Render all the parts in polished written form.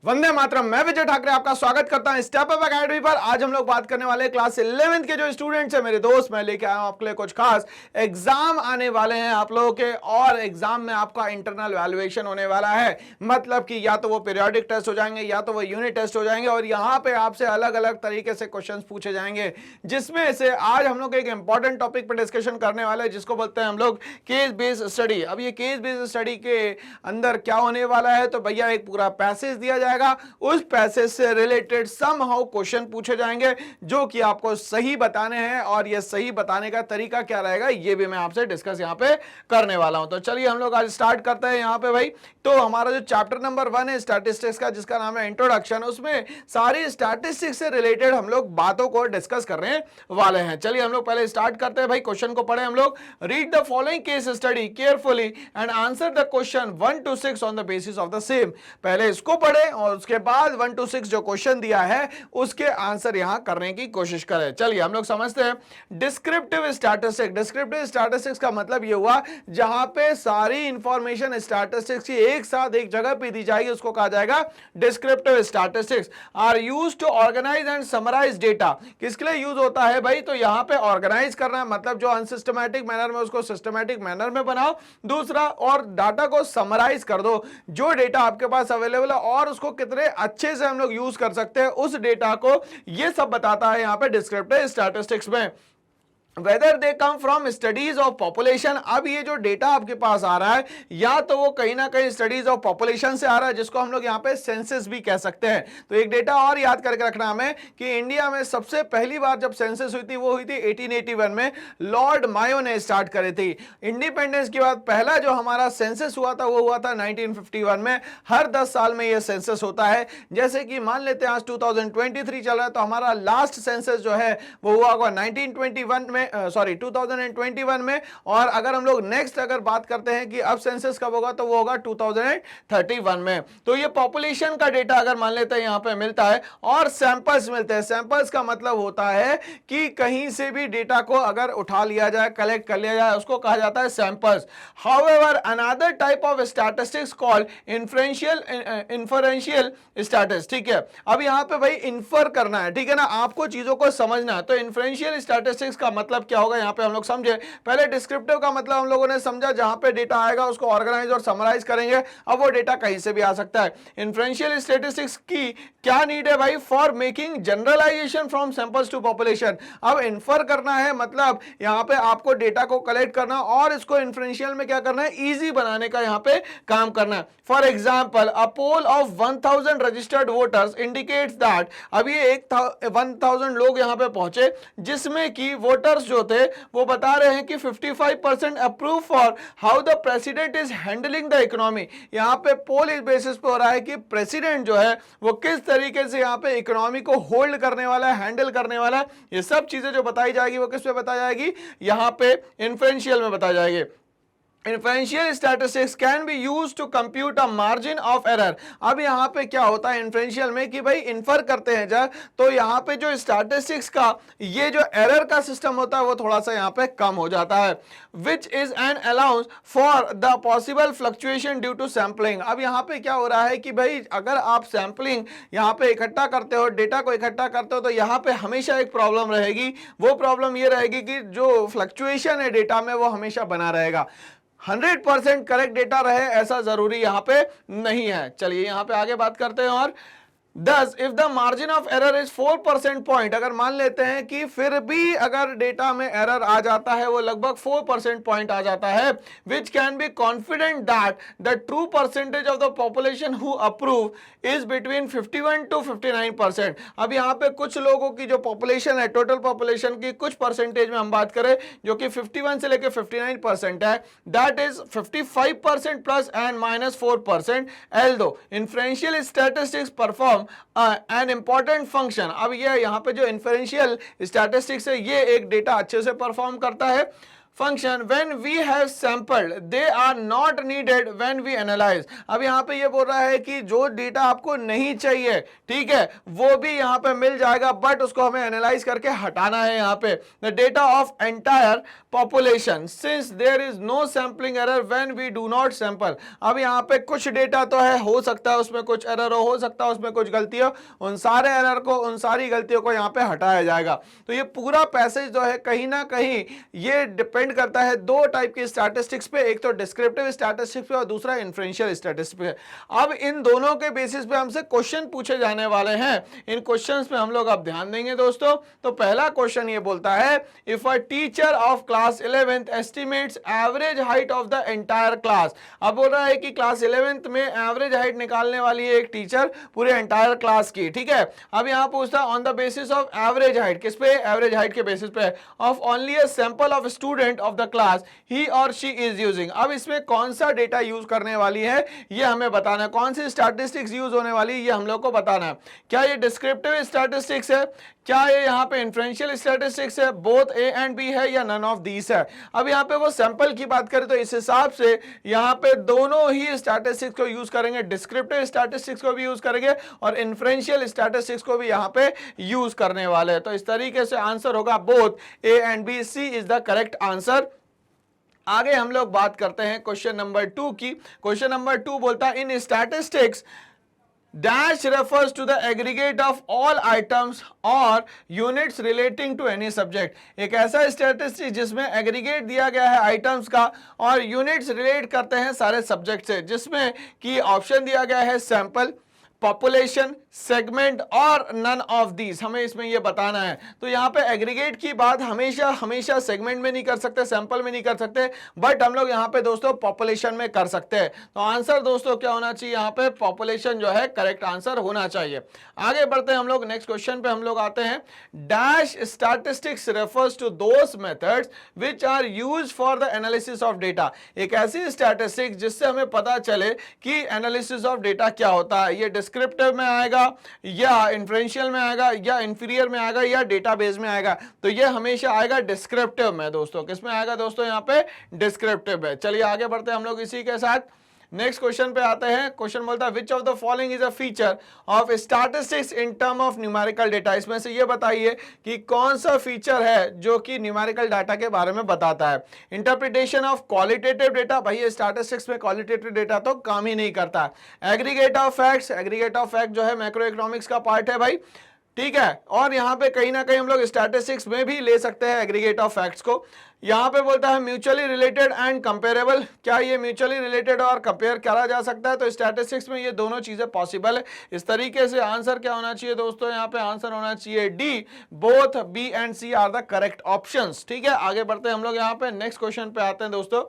वंदे मातरम। मैं विजय ठाकरे आपका स्वागत करता हूं स्टेप अप एकेडमी पर। आज हम लोग बात करने वाले हैं क्लास 11th के जो स्टूडेंट्स हैं, मेरे दोस्त, मैं लेके आया हूं आपके लिए कुछ खास एग्जाम आने वाले हैं आप लोगों के, और एग्जाम में आपका इंटरनल वैल्यूएशन होने वाला है। मतलब कि या तो वो पीरियोडिक टेस्ट हो जाएंगे या तो वो यूनिट टेस्ट हो जाएंगे, और यहाँ पे आपसे अलग अलग तरीके से क्वेश्चन पूछे जाएंगे, जिसमें से आज हम लोग एक इंपॉर्टेंट टॉपिक पर डिस्कशन करने वाले हैं, जिसको बोलते हैं हम लोग केस बेस्ड स्टडी। अब ये केस बेस्ड स्टडी के अंदर क्या होने वाला है, तो भैया एक पूरा पैसेज दिया जाएगा, उस पैसेज से रिलेटेड समहाउ क्वेश्चन पूछे जाएंगे जो कि आपको सही बताने हैं, और ये सही बताने का तरीका क्या रहेगा ये भी मैं आपसे डिस्कस यहां पे करने वाला हूं। तो चलिए हम लोग आज स्टार्ट करते हैं यहां पे भाई। तो हमारा जो चैप्टर नंबर 1 है स्टैटिस्टिक्स का, जिसका नाम है इंट्रोडक्शन, उसमें सारी स्टैटिस्टिक्स से रिलेटेड हम लोग बातों को डिस्कस करने वाले हैं। चलिए हम लोग पहले स्टार्ट करते हैं भाई। क्वेश्चन को पढ़े हम लोग। Read the following case study carefully and answer the question 1 to 6 on the basis of the same. पहले इसको पढ़े और उसके बाद 1 to 6 जो क्वेश्चन दिया है उसके आंसर यहां करने की कोशिश करें। चलिए हम लोग समझते हैं डिस्क्रिप्टिव स्टैटिस्टिक्स। डिस्क्रिप्टिव स्टैटिस्टिक्स का मतलब ये हुआ जहां पे सारी इंफॉर्मेशन स्टैटिस्टिक्स की एक साथ एक जगह पे दी जाएगी, उसको कहा जाएगा descriptive statistics. Are used to organise and summarise data. किसके लिए यूज होता है भाई, तो यहां पे ऑर्गेनाइज करना, मतलब जो अनसिस्टमैटिक मैनर में उसको सिस्टमैटिक मैनर में बनाओ। दूसरा, और डाटा को समराइज कर दो, जो डेटा आपके पास अवेलेबल है और उसको कितने अच्छे से हम लोग यूज कर सकते हैं उस डेटा को, ये सब बताता है यहां पे डिस्क्रिप्टिव स्टैटिस्टिक्स में। Whether they come from studies of population। अब ये जो डेटा आपके पास आ रहा है, या तो वो कहीं ना कहीं स्टडीज ऑफ पॉपुलेशन से आ रहा है, जिसको हम लोग यहाँ पे सेंसस भी कह सकते हैं। तो एक डेटा और याद करके रखना हमें कि इंडिया में सबसे पहली बार जब सेंसस हुई थी वो हुई थी 1881 में, लॉर्ड मायो ने स्टार्ट करी थी। इंडिपेंडेंस के बाद पहला जो हमारा सेंसस हुआ था वो हुआ था 1951 में। हर 10 साल में ये सेंसस होता है। जैसे कि मान लेते हैं आज 2023 चल रहा है, तो हमारा लास्ट सेंसस जो है वो हुआ होगा 1921 में, 2021 में। और अगर हम लोग नेक्स्ट अगर बात करते हैं कि अब सेंसस कब होगा, तो वो होगा 2031 में। तो ये पॉपुलेशन का डेटा अगर मान लेते हैं यहां पे मिलता है, और सैंपल्स मिलते हैं। सैंपल्स का मतलब होता है कि कहीं से भी डेटा को अगर उठा लिया जाए, कलेक्ट कर लिया जाए, उसको कहा जाता है samples. However another type of statistics called inferential statistics. ठीक है, अब यहां पे भाई इन्फर करना है, ठीक है ना, आपको चीजों को समझना है। तो इन्फरेंशियल स्टैटिस्टिक्स का मतलब क्या होगा यहां पे हम लोग समझे। पहले डिस्क्रिप्टिव का मतलब हम लोगों ने समझा, जहां पे डेटा आएगा उसको ऑर्गेनाइज और समराइज करेंगे। अब वो डेटा कहीं से भी आ सकता है। इन्फ्रेंशियल स्टैटिस्टिक्स की क्या नीड है भाई, for making generalisation from samples to population. अब इन्फर करना है, मतलब यहां पे आपको डेटा को कलेक्ट करना और इसको इन्फ्रेंशियल में क्या करना है, इजी बनाने का यहां पे काम करना है। For example, a poll of 1000 registered voters indicates that. अब ये 1000 लोग यहां पे पहुंचे, जिसमें कि वोटर्स जो थे वो बता रहे हैं कि 55% approve for how the president is handling the economy. यहां पे पोल इस बेसिस पे हो रहा है कि प्रेसिडेंट जो है वो किस तरीके से यहां पे इकोनॉमी को होल्ड करने वाला है, हैंडल करने वाला है। ये सब चीजें जो बताई जाएगी वो किस पे बताई जाएगी, यहां पे इन्फ्रेंशियल में बताई जाएगी। Inferential statistics can be used to compute a margin of error। अब यहाँ पे क्या होता है इन्फ्रेंशियल में कि भाई इन्फर करते हैं जब, तो यहाँ पे जो स्टैटिस्टिक्स का ये जो एरर का सिस्टम होता है वो थोड़ा सा यहाँ पे कम हो जाता है। Which is an allowance for the possible fluctuation due to sampling. अब यहाँ पे क्या हो रहा है कि भाई अगर आप सैम्पलिंग यहाँ पे इकट्ठा करते हो, डेटा को इकट्ठा करते हो, तो यहाँ पे हमेशा एक प्रॉब्लम रहेगी। वो प्रॉब्लम ये रहेगी कि जो फ्लक्चुएशन है डेटा में वो हमेशा बना रहेगा। 100% करेक्ट डेटा रहे ऐसा जरूरी यहां पे नहीं है। चलिए यहां पे आगे बात करते हैं। और Thus, if the margin of error is 4% point, अगर मान लेते हैं कि फिर भी अगर डेटा में एरर आ जाता है, वो लगभग 4% पॉइंट आ जाता है, which can be confident that the true percentage of the population who approve is between 51 to 59%। अब यहाँ पे कुछ लोगों की जो पॉपुलेशन है, टोटल पॉपुलेशन की कुछ परसेंटेज में हम बात करें, जो कि 51 से लेकर 59% है, that is 55% plus and minus 4%। although inferential statistics perform an important function. अब ये यहाँ पे जो इन्फरेंशियल स्टैटिस्टिक्स है ये एक डेटा अच्छे से परफॉर्म करता है function when we have sampled they are not needed when we analyze। अब यहाँ पे ये बोल रहा है कि जो डेटा आपको नहीं चाहिए, ठीक है, वो भी यहाँ पे मिल जाएगा, बट उसको हमें एनालाइज करके हटाना है। यहाँ पे the data of entire population since there is no sampling error when we do not sample. अब यहाँ पे कुछ डेटा तो है, हो सकता है उसमें कुछ एरर हो सकता है उसमें कुछ गलती हो, उन सारे एरर को, उन सारी गलतियों को यहाँ पे हटाया जाएगा। तो ये पूरा पैसेज जो है कहीं ना कहीं ये डिपेंड करता है दो टाइप के स्टैटिस्टिक्स पे, एक तो डिस्क्रिप्टिव स्टैटिस्टिक्स पे और दूसरा इन्फ्रेंशियल स्टैटिस्टिक्स पे। अब इन दोनों के बेसिस पे हमसे क्वेश्चन पूछे जाने वाले हैं, इन क्वेश्चंस पे हम लोग अब ध्यान देंगे दोस्तों। तो पहला क्वेश्चन ये बोलता है if a teacher of class 11th estimates average height of the entire class. अब बोल रहा है कि क्लास 11th में एवरेज हाइट निकालने वाली है एक टीचर पूरे एंटायर क्लास की, ठीक है। अब यहां पूछता है on the basis of average height, किस पे, एवरेज हाइट के बेसिस पे, of only a sample of student of the class ही और शी इज यूजिंग। अब इसमें कौन सा डेटा यूज करने वाली है ये हमें बताना है, कौन सी स्टैटिस्टिक्स यूज होने वाली है ये हम लोग को बताना है। क्या ये डिस्क्रिप्टिव स्टैटिस्टिक्स है, क्या ये यहाँ पे इन्फ्रेंशियल स्टैटिस्टिक्स है, बोथ ए एंड बी है, या नन ऑफ दीस है। अब यहाँ पे वो सैंपल की बात करें तो इस हिसाब से यहाँ पे दोनों ही स्टैटिस्टिक्स को यूज करेंगे, डिस्क्रिप्टिव स्टैटिस्टिक्स को भी यूज करेंगे और इन्फ्रेंशियल स्टैटिस्टिक्स को भी यहाँ पे यूज करने वाले हैं। तो इस तरीके से आंसर होगा both A and B, C is the correct answer. आगे हम लोग बात करते हैं क्वेश्चन नंबर 2 की। क्वेश्चन नंबर 2 बोलता है इन statistics dash refers to the aggregate of all items or units relating to any subject। एक ऐसा स्टैटिस्टिक्स जिसमें एग्रीगेट दिया गया है आइटम्स का और यूनिट्स रिलेट करते हैं सारे सब्जेक्ट से, जिसमें कि ऑप्शन दिया गया है सैंपल, पॉपुलेशन, सेगमेंट और नन ऑफ दीज। हमें इसमें ये बताना है। तो यहाँ पे एग्रीगेट की बात हमेशा हमेशा सेगमेंट में नहीं कर सकते, सैंपल में नहीं कर सकते, बट हम लोग यहाँ पे दोस्तों पॉपुलेशन में कर सकते हैं। तो आंसर दोस्तों क्या होना चाहिए, यहाँ पे पॉपुलेशन जो है करेक्ट आंसर होना चाहिए। आगे बढ़ते हैं हम लोग नेक्स्ट क्वेश्चन पे हम लोग आते हैं। Dash statistics refers to those methods which are used for the analysis of data. एक ऐसी स्टैटिस्टिक्स जिससे हमें पता चले कि एनालिसिस ऑफ डेटा क्या होता है। ये डिस्क्रिप्टिव में आएगा या इन्फ्रेंशियल में आएगा या इंफीरियर में आएगा या डेटाबेस में आएगा। तो ये हमेशा आएगा डिस्क्रिप्टिव में दोस्तों। किस में आएगा दोस्तों, यहाँ पे डिस्क्रिप्टिव है। चलिए आगे बढ़ते हैं हम लोग इसी के साथ। नेक्स्ट क्वेश्चन पे आते हैं। क्वेश्चन बोलता है which of the following is a feature of statistics in term of numerical data. इसमें से ये बताइए कि कौन सा फीचर है जो कि न्यूमेरिकल डाटा के बारे में बताता है। इंटरप्रिटेशन ऑफ क्वालिटेटिव डेटा, भाई ये स्टैटिस्टिक्स में क्वालिटेटिव डेटा तो काम ही नहीं करता। Aggregate of facts, aggregate of fact जो है मैक्रो इकोनॉमिक्स का पार्ट है भाई, ठीक है। और यहाँ पे कहीं ना कहीं हम लोग स्टैटिस्टिक्स में भी ले सकते हैं एग्रीगेट ऑफ फैक्ट्स को। यहाँ पे बोलता है म्यूचुअली रिलेटेड एंड कंपेरेबल, क्या ये म्यूचुअली रिलेटेड और कंपेयर करा जा सकता है। तो स्टैटिस्टिक्स में ये दोनों चीजें पॉसिबल है। इस तरीके से आंसर क्या होना चाहिए दोस्तों, यहाँ पे आंसर होना चाहिए D, both B and C are the correct options, ठीक है। आगे बढ़ते हैं हम लोग यहाँ पे नेक्स्ट क्वेश्चन पे आते हैं दोस्तों।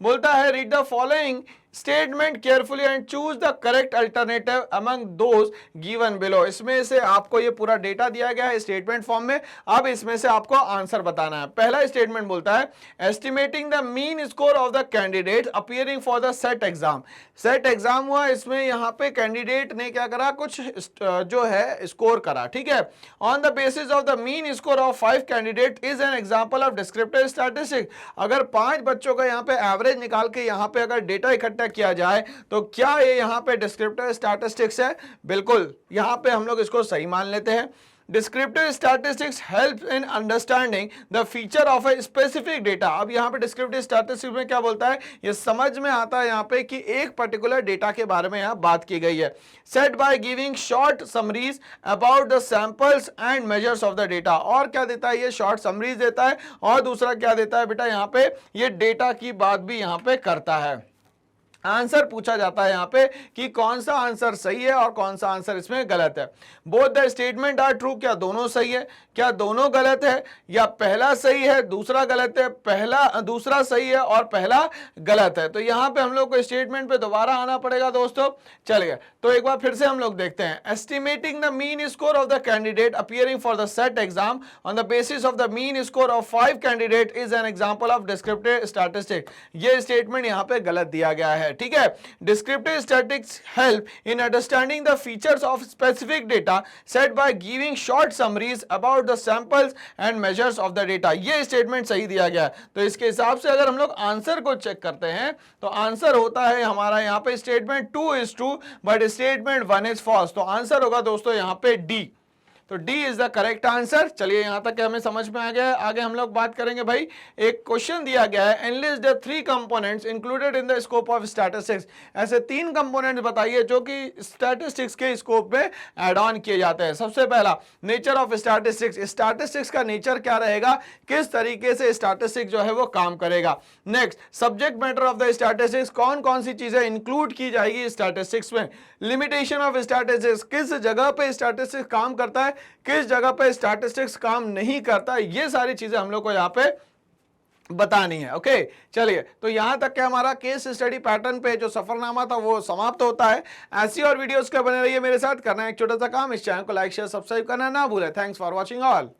बोलता है read the following statement carefully and choose the correct alternative among those given below. इसमें से आपको ये पूरा डेटा दिया गया है स्टेटमेंट फॉर्म में, अब इसमें से आपको आंसर बताना है। पहला स्टेटमेंट बोलता है estimating the mean score of the candidate appearing for the set exam. Set exam हुआ, इसमें यहाँ पे कैंडिडेट ने क्या करा, कुछ जो है स्कोर करा, ठीक है। On the basis of the mean score of 5 candidate is an example of descriptive statistics. अगर 5 बच्चों का यहाँ पे एवरेज निकाल के यहाँ पे अगर डेटा इकट्ठा किया जाए तो क्या ये यहाँ पे डिस्क्रिप्टिव स्टैटिस्टिक्स है। बिल्कुल, यहाँ पे हम लोग इसको सही मान लेते हैं। Descriptive statistics help in understanding the feature of a specific data. अब यहाँ पे डिस्क्रिप्टिव स्टैटिस्टिक्स में क्या बोलता है, ये समझ में आता है यहाँ पे कि एक पर्टिकुलर डेटा के बारे में यहाँ बात की गई है। Set by giving short summaries about the samples and measures of the data. और क्या देता है, ये शॉर्ट समरीज देता है और दूसरा क्या देता है बेटा, यहाँ पे ये डेटा की बात भी यहाँ पे करता है। आंसर पूछा जाता है यहाँ पे कि कौन सा आंसर सही है और कौन सा आंसर इसमें गलत है। Both the statement are true, क्या दोनों सही है, क्या दोनों गलत है, या पहला सही है दूसरा गलत है, दूसरा सही है और पहला गलत है। तो यहाँ पे हम लोग को स्टेटमेंट पे दोबारा आना पड़ेगा दोस्तों। चलिए तो एक बार फिर से हम लोग देखते हैं। Estimating the mean score of the candidate appearing for the set exam on the basis of the mean score of 5 candidate is an example of descriptive statistics. ये स्टेटमेंट यहाँ पे गलत दिया गया है, ठीक है। Descriptive statistics help in understanding the features of specific data set by giving short summaries about the samples and measures of the data. ये स्टेटमेंट सही दिया गया है। तो इसके हिसाब से अगर हम लोग आंसर को चेक करते हैं तो आंसर होता है हमारा यहाँ पे statement 2 is true but statement 1 is false. तो आंसर होगा दोस्तों यहाँ पे डी। तो D is the correct answer. चलिए यहां तक हमें समझ में आ गया है। आगे हम लोग बात करेंगे भाई, एक क्वेश्चन दिया गया है, analyst the 3 components included in the scope of statistics. ऐसे 3 कंपोनेंट्स बताइए जो कि स्टैटिस्टिक्स के स्कोप में ऐड ऑन किए जाते हैं। सबसे पहला, नेचर ऑफ स्टैटिस्टिक्स। स्टैटिस्टिक्स का नेचर क्या रहेगा, किस तरीके से स्टैटिस्टिक्स जो है वो काम करेगा। Next, subject matter of the statistics, कौन कौन सी चीजें इंक्लूड की जाएगी स्टैटिस्टिक्स में। लिमिटेशन ऑफ स्टैटिस्टिक्स, किस जगह पे स्टैटिस्टिक्स काम करता है, किस जगह पे स्टैटिस्टिक्स काम नहीं करता। ये सारी चीजें हम लोग को यहाँ पे बतानी है। ओके चलिए, तो यहां तक के हमारा केस स्टडी पैटर्न पे जो सफरनामा था वो समाप्त होता है। ऐसी और वीडियोस के बने रहिए मेरे साथ। करना है एक छोटा सा काम, इस चैनल को लाइक शेयर सब्सक्राइब करना ना भूलें। Thanks for watching all.